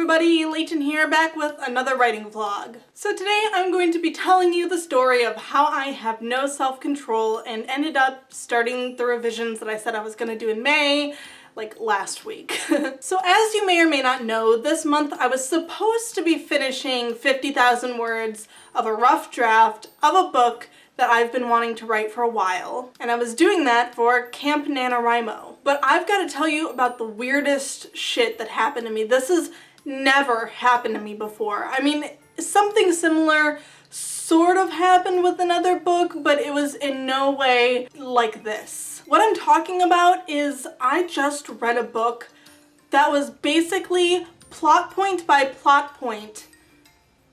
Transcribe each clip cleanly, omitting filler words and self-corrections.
everybody, Leighton here, back with another writing vlog. So today I'm going to be telling you the story of how I have no self-control and ended up starting the revisions that I said I was going to do in May, like last week. So as you may or may not know, this month I was supposed to be finishing 50,000 words of a rough draft of a book that I've been wanting to write for a while, and I was doing that for Camp NaNoWriMo. But I've got to tell you about the weirdest shit that happened to me. This has never happened to me before. I mean, something similar sort of happened with another book, but it was in no way like this. What I'm talking about is I just read a book that was basically plot point by plot point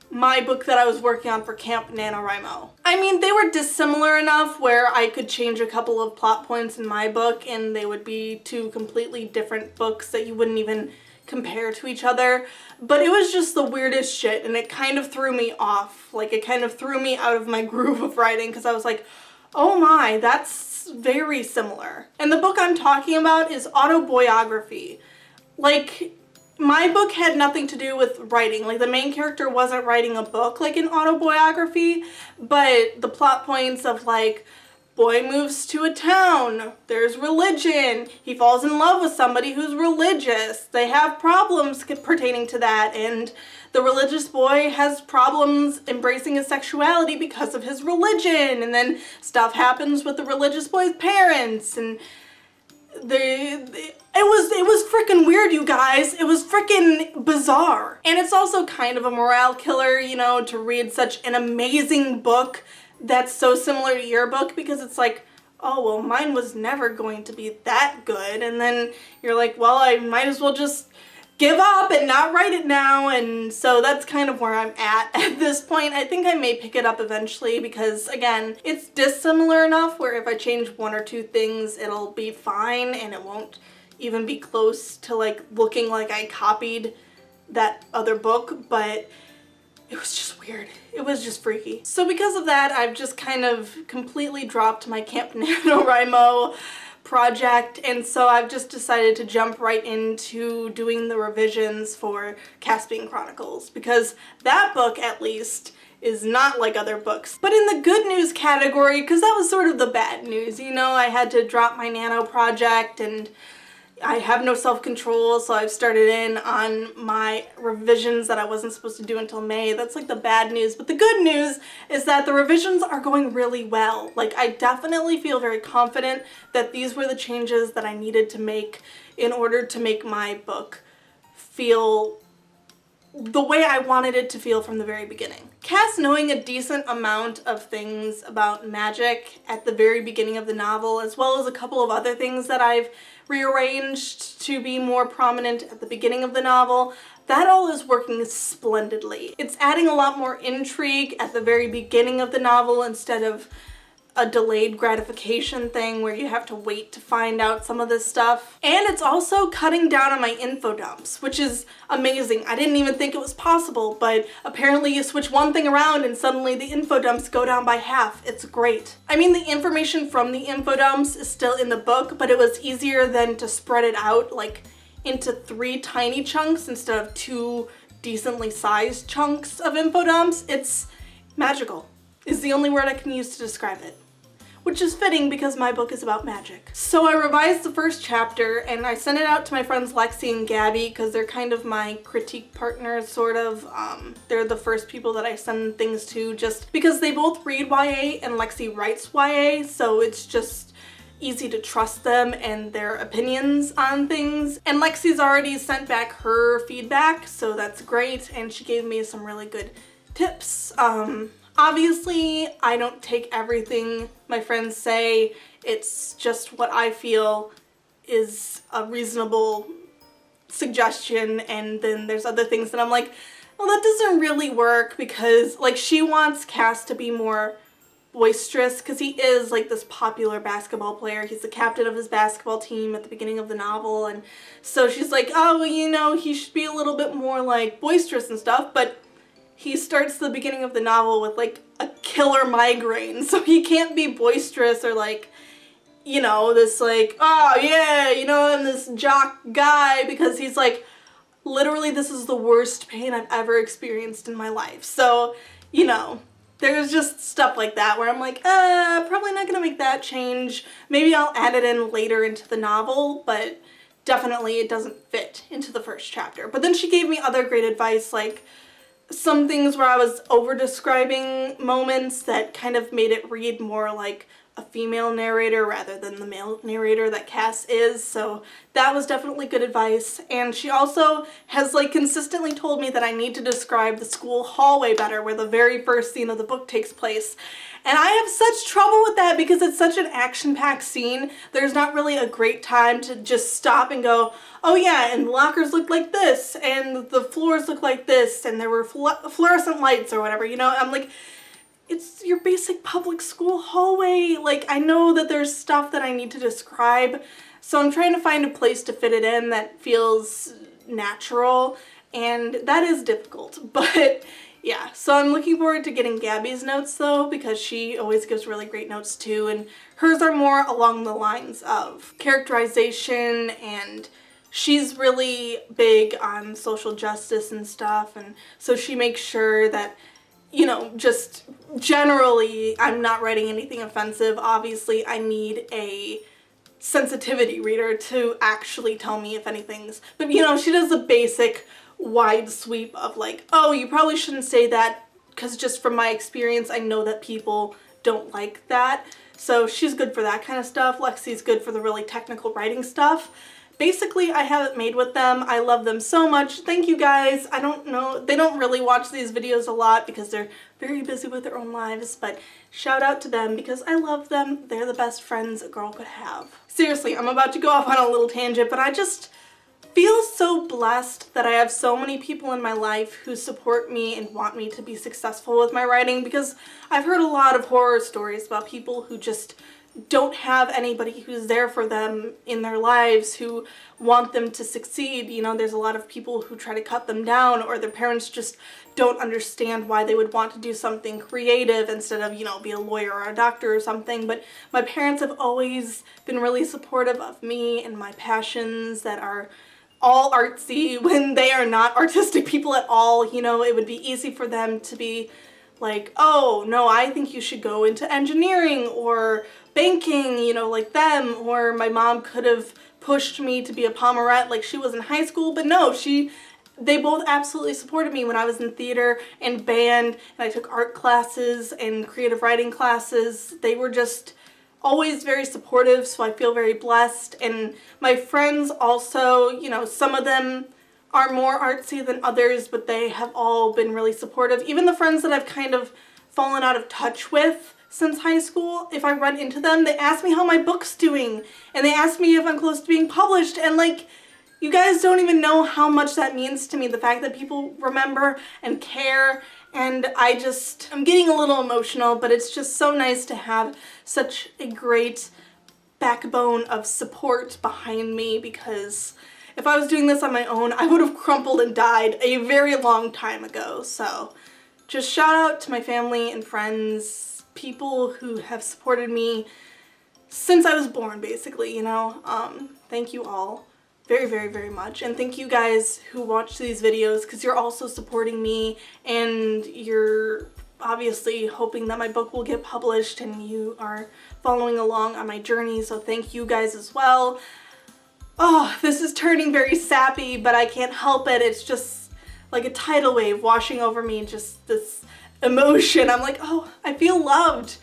my book that I was working on for Camp NaNoWriMo. I mean, they were dissimilar enough where I could change a couple of plot points in my book and they would be two completely different books that you wouldn't even compare to each other, but it was just the weirdest shit and it kind of threw me off. Like, it kind of threw me out of my groove of writing because I was like, oh my, that's very similar. And the book I'm talking about is autobiography. Like, my book had nothing to do with writing. Like, the main character wasn't writing a book like an autobiography, but the plot points of, like, boy moves to a town, there's religion, he falls in love with somebody who's religious, they have problems pertaining to that, and the religious boy has problems embracing his sexuality because of his religion, and then stuff happens with the religious boy's parents, and it was freaking weird, you guys. It was freaking bizarre. And it's also kind of a morale killer, you know, to read such an amazing book that's so similar to your book, because it's like, oh, well, mine was never going to be that good. And then you're like, well, I might as well just give up and not write it now. And so that's kind of where I'm at this point. I think I may pick it up eventually because, again, it's dissimilar enough where if I change one or two things, it'll be fine and it won't even be close to, like, looking like I copied that other book, but it was just weird. It was just freaky. So because of that, I've just kind of completely dropped my Camp NaNoWriMo project, and so I've just decided to jump right into doing the revisions for Caspian Chronicles, because that book, at least, is not like other books. But in the good news category, because that was sort of the bad news, you know, I had to drop my nano project and I have no self-control, so I've started in on my revisions that I wasn't supposed to do until May. That's like the bad news. But the good news is that the revisions are going really well. Like, I definitely feel very confident that these were the changes that I needed to make in order to make my book feel the way I wanted it to feel from the very beginning. Cass knowing a decent amount of things about magic at the very beginning of the novel, as well as a couple of other things that I've rearranged to be more prominent at the beginning of the novel, that all is working splendidly. It's adding a lot more intrigue at the very beginning of the novel instead of a delayed gratification thing where you have to wait to find out some of this stuff. And it's also cutting down on my info dumps, which is amazing. I didn't even think it was possible, but apparently you switch one thing around and suddenly the info dumps go down by half. It's great. I mean, the information from the info dumps is still in the book, but it was easier than to spread it out, like, into 3 tiny chunks instead of 2 decently sized chunks of info dumps. It's magical, is the only word I can use to describe it. Which is fitting because my book is about magic. So I revised the first chapter and I sent it out to my friends Lexi and Gabby because they're kind of my critique partners, sort of. They're the first people that I send things to just because they both read YA and Lexi writes YA, so it's just easy to trust them and their opinions on things. And Lexi's already sent back her feedback, so that's great, and she gave me some really good tips. Obviously, I don't take everything my friends say. It's just what I feel is a reasonable suggestion, and then there's other things that I'm like, well, that doesn't really work because, like, she wants Cass to be more boisterous because he is, like, this popular basketball player. He's the captain of his basketball team at the beginning of the novel, and so she's like, oh, well, you know, he should be a little bit more, like, boisterous and stuff, but he starts the beginning of the novel with, like, a killer migraine, so he can't be boisterous or, like, you know, this, like, oh yeah, you know, I'm this jock guy, because he's like, literally this is the worst pain I've ever experienced in my life. So, you know, there's just stuff like that where I'm like, probably not gonna make that change. Maybe I'll add it in later into the novel, but definitely it doesn't fit into the first chapter. But then she gave me other great advice, like some things where I was over-describing moments that kind of made it read more like a female narrator rather than the male narrator that Cass is, so that was definitely good advice. And she also has like consistently told me that I need to describe the school hallway better, where the very first scene of the book takes place. And I have such trouble with that because it's such an action-packed scene. There's not really a great time to just stop and go, oh yeah, and the lockers look like this, and the floors look like this, and there were fluorescent lights or whatever, you know? I'm like, it's your basic public school hallway. Like, I know that there's stuff that I need to describe, so I'm trying to find a place to fit it in that feels natural, and that is difficult, but yeah. So I'm looking forward to getting Gabby's notes though, because she always gives really great notes too, and hers are more along the lines of characterization, and she's really big on social justice and stuff, and so she makes sure that, you know, just generally I'm not writing anything offensive. Obviously I need a sensitivity reader to actually tell me if anything's, but you know, she does the basic wide sweep of like, oh, you probably shouldn't say that, because just from my experience I know that people don't like that. So she's good for that kind of stuff. Lexi's good for the really technical writing stuff. Basically, I have it made with them. I love them so much. Thank you guys. I don't know, they don't really watch these videos a lot because they're very busy with their own lives, but shout out to them because I love them. They're the best friends a girl could have. Seriously, I'm about to go off on a little tangent, but I just feel so blessed that I have so many people in my life who support me and want me to be successful with my writing, because I've heard a lot of horror stories about people who just don't have anybody who's there for them in their lives, who want them to succeed. You know, there's a lot of people who try to cut them down, or their parents just don't understand why they would want to do something creative instead of, you know, be a lawyer or a doctor or something. But my parents have always been really supportive of me and my passions that are all artsy when they are not artistic people at all. You know, it would be easy for them to be like, oh no, I think you should go into engineering or banking, you know, like them. Or my mom could have pushed me to be a Pomerette like she was in high school, but no, they both absolutely supported me when I was in theater and band, and I took art classes and creative writing classes. They were just always very supportive, so I feel very blessed. And my friends also, you know, some of them are more artsy than others, but they have all been really supportive. Even the friends that I've kind of fallen out of touch with since high school, if I run into them, they ask me how my book's doing, and they ask me if I'm close to being published, and like, you guys don't even know how much that means to me, the fact that people remember and care. And I'm getting a little emotional, but it's just so nice to have such a great backbone of support behind me, because if I was doing this on my own, I would have crumpled and died a very long time ago. So just shout out to my family and friends, people who have supported me since I was born, basically, you know. Thank you all very, very, very much. And thank you guys who watch these videos, because you're also supporting me, and you're obviously hoping that my book will get published, and you are following along on my journey, so thank you guys as well. Oh, this is turning very sappy, but I can't help it. It's just like a tidal wave washing over me, just this emotion. I'm like, oh, I feel loved.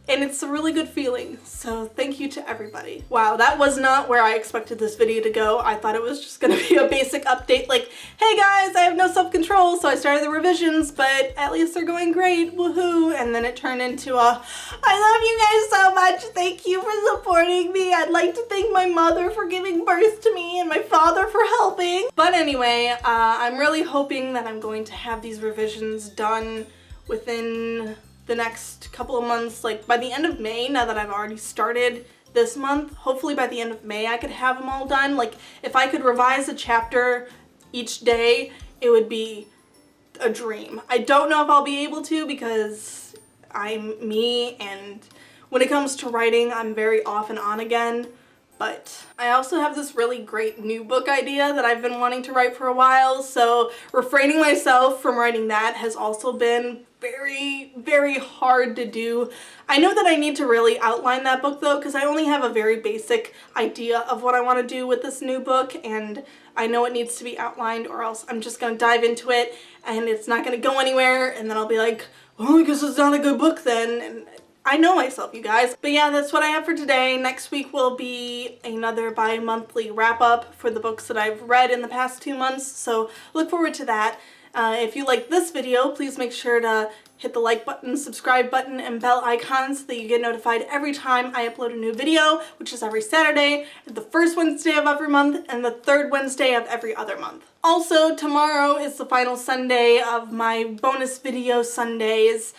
And it's a really good feeling, so thank you to everybody. Wow, that was not where I expected this video to go. I thought it was just gonna be a basic update like, hey guys, I have no self-control, so I started the revisions, but at least they're going great, woohoo. And then it turned into a, I love you guys so much, thank you for supporting me. I'd like to thank my mother for giving birth to me and my father for helping. But anyway, I'm really hoping that I'm going to have these revisions done within the next couple of months, like by the end of May, now that I've already started this month. Hopefully by the end of May I could have them all done. Like, if I could revise a chapter each day, it would be a dream. I don't know if I'll be able to, because I'm me, and when it comes to writing, I'm very off and on again. But I also have this really great new book idea that I've been wanting to write for a while, so refraining myself from writing that has also been very, very hard to do. I know that I need to really outline that book though, because I only have a very basic idea of what I want to do with this new book, and I know it needs to be outlined or else I'm just going to dive into it and it's not going to go anywhere, and then I'll be like, well, I guess it's not a good book then, and I know myself, you guys. But yeah, that's what I have for today. Next week will be another bi-monthly wrap-up for the books that I've read in the past 2 months, so look forward to that. If you like this video, please make sure to hit the like button, subscribe button, and bell icon so that you get notified every time I upload a new video, which is every Saturday, the first Wednesday of every month, and the third Wednesday of every other month. Also, tomorrow is the final Sunday of my bonus video Sundays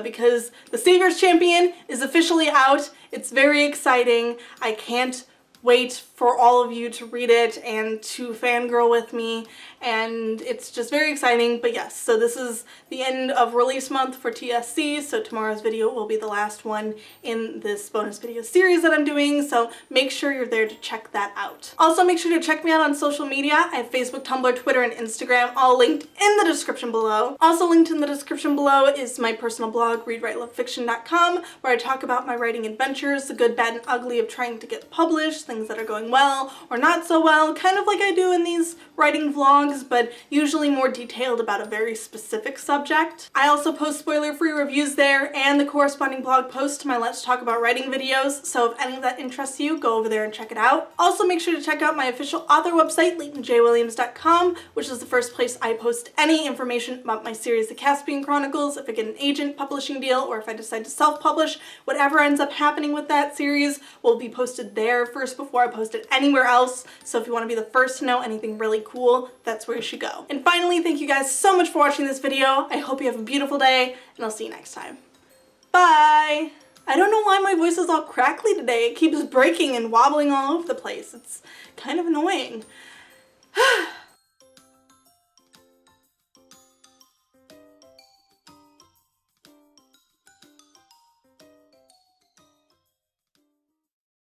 because The Savior's Champion is officially out. It's very exciting. I can't wait for all of you to read it and to fangirl with me, and it's just very exciting. But yes, so this is the end of release month for TSC, so tomorrow's video will be the last one in this bonus video series that I'm doing, so make sure you're there to check that out. Also, make sure to check me out on social media. I have Facebook, Tumblr, Twitter, and Instagram, all linked in the description below. Also linked in the description below is my personal blog, readwritelovefiction.com, where I talk about my writing adventures, the good, bad, and ugly of trying to get published, things that are going well or not so well, kind of like I do in these writing vlogs, but usually more detailed about a very specific subject. I also post spoiler-free reviews there and the corresponding blog post to my Let's Talk About Writing videos, so if any of that interests you, go over there and check it out. Also, make sure to check out my official author website, LeightonJWilliams.com, which is the first place I post any information about my series, The Caspian Chronicles, if I get an agent publishing deal, or if I decide to self-publish. Whatever ends up happening with that series will be posted there first before I post it anywhere else, so if you want to be the first to know anything really cool, that's where you should go. And finally, thank you guys so much for watching this video. I hope you have a beautiful day, and I'll see you next time. Bye! I don't know why my voice is all crackly today. It keeps breaking and wobbling all over the place. It's kind of annoying.